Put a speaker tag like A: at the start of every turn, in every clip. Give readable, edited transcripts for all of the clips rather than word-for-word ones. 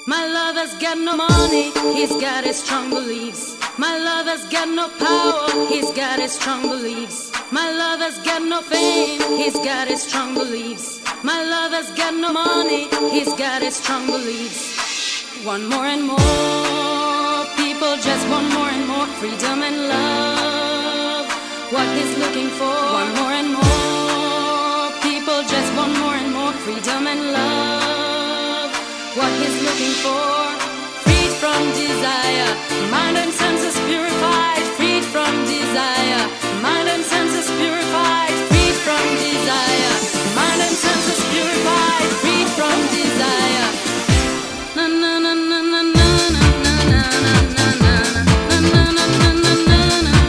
A: My lover's got no money, he's got his strong beliefs. My lover's got no power, he's got his strong beliefs. My lover's got no fame, he's got his strong beliefs. My lover's got no money, he's got his strong beliefs. Want more and more, people just want more and more freedom and love. What he's looking for, want more and more, people just want more and more freedom and love. What he's looking for, freed from desire, mind and senses purified, freed from desire, mind and senses purified, freed from desire, mind and senses purified, freed from desire. Na na na na na na na na na na na na na na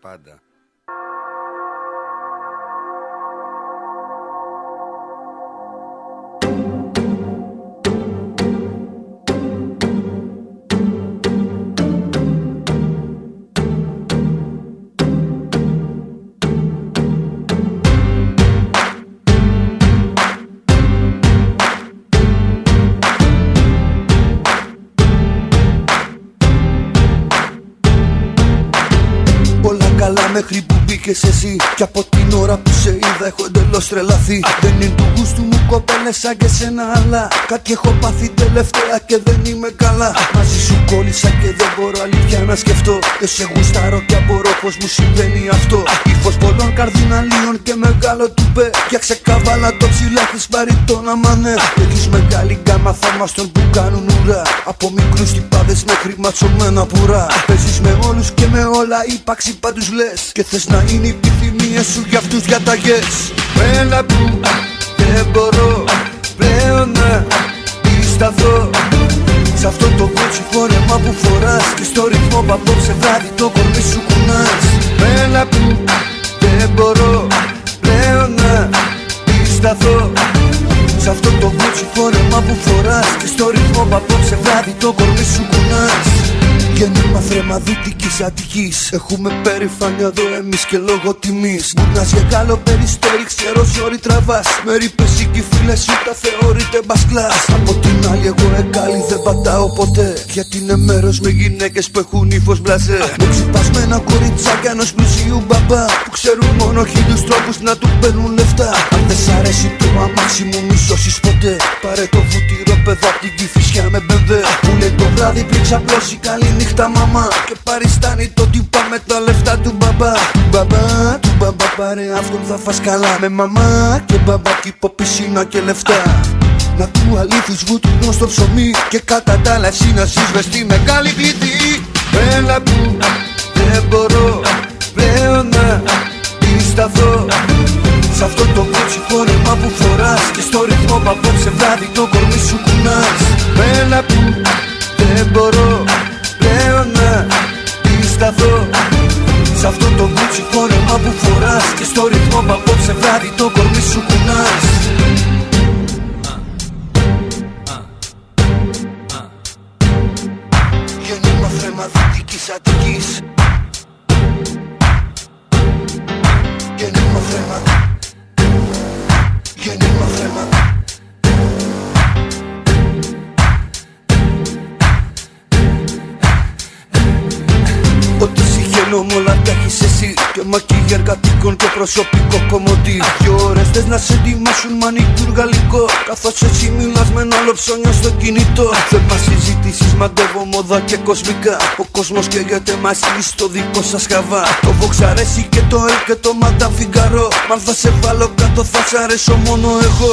B: Πάντα.
C: Μέχρι που μπήκες εσύ κι από την ώρα που σε είδα έχω εντελώς τρελαθεί. Δεν είναι του γούστου μου κοπέλες σαν και σένα, αλλά κάτι έχω πάθει τελευταία και δεν είμαι καλά. Μαζί σου κόλλησα και δεν μπορώ αλήθεια να σκεφτώ. Και σε γουστάρω και απορώ πως μου συμβαίνει αυτό. Ήχος πολλών καρδιναλίων και μεγάλο τουπέ. Φτιάξε καβάλα το ψηλά, έχεις βαρύτονα μανέ. Έχεις μεγάλη γκάμα θαυμαστών που κάνουν ουρά. Από μικρούς τυπάδες μέχρι ματσωμένα πουρά. Παίζεις με όλους και με όλα, ύπαρξη πάντους λες. Και θες να είναι οι επιθυμίες σου για αυτούς διαταγές. Έλα που δεν μπορώ πλέον να σταθώ σ' αυτό το κότσι φόρεμα που φοράς. Και στο ρυθμό που απόψε βράδυ το κορμί σου κουνάς. Έλα που δεν μπορώ πλέον να σταθώ σ' αυτό το κότσι φόρεμα που φοράς. Και στο ρυθμό που απόψε βράδυ το κορμί σου κουνάς. Γέννημα θρεμαδίτικη δυτικής Αττικής. Έχουμε περηφάνεια εδώ εμείς και λόγω τιμής. Μπουνάς για καλό περιστέρι, ξέρω ζόρι τραβάς. Με ρήπες και οι φίλες σου τα θεωρείται μπασκλάς. Από την άλλη εγώ εγκάλι δεν πατάω ποτέ, γιατί είναι μέρος με γυναίκες που έχουν ύφος μπλαζέ. Με ξυπασμένα κοριτσάκια ενός πλουσίου μπαμπά, που ξέρουν μόνο χίλιους τρόπους να του παίρνουν λεφτά. Αν δεν σ' αρέσει το αμάξι μου μη σώσεις ποτέ, πάρε το βουτυρό παιδό απ' την Κηφισιά με μπεμβέ. Που λέει το βράδυ πριν ξαπλώσει καλή νύχτα μαμά, και παριστάνει το τύπα με τα λεφτά του μπαμπά. Του μπαμπά πάρε αυτόν θα φας καλά, με μαμά και μπαμπά κήπο πισίνα και λεφτά. Να του αλήθεις βούτυνο στο ψωμί, και κατά τα άλλα εσύ να ζεις μες στη μεγάλη πλήτη. Έλα που δεν μπορώ πλέον να σταθώ σ' αυτό το κότσι φόρεμα που φοράς, και στο ρυθμό που απόψε βράδυ το κορμί σου κουνάς. Έλα που δεν μπορώ πλέον να σταθώ σ' αυτό το κότσι φόρεμα που φοράς, και στο ρυθμό που απόψε βράδυ το κορμί σου κουνάς. Γέννημα θρέμα δυτικής Αττικής. Γέννημα θρέμα, γέννημα θρέμα. Ό,τι συγχαίνω μ' όλα τα έχεις εσύ, και μακίγια εργατικών και προσωπικό κομμωτή. 2 ώρες θες να σε ετοιμάσουν μανικούρ γαλλικό, καθώς εσύ μιλάς με ένα άλλο ψώνιο στο κινητό. Θέμα συζητήσεις, μαντεύω μόδα και κοσμικά. Ο κόσμος καίγεται μαζί στο δικό σας χαβά. Το Vox αρέσει και το El και το Madame Figaro. Μα αν θα σε βάλω κάτω θα σ' αρέσω μόνο εγώ.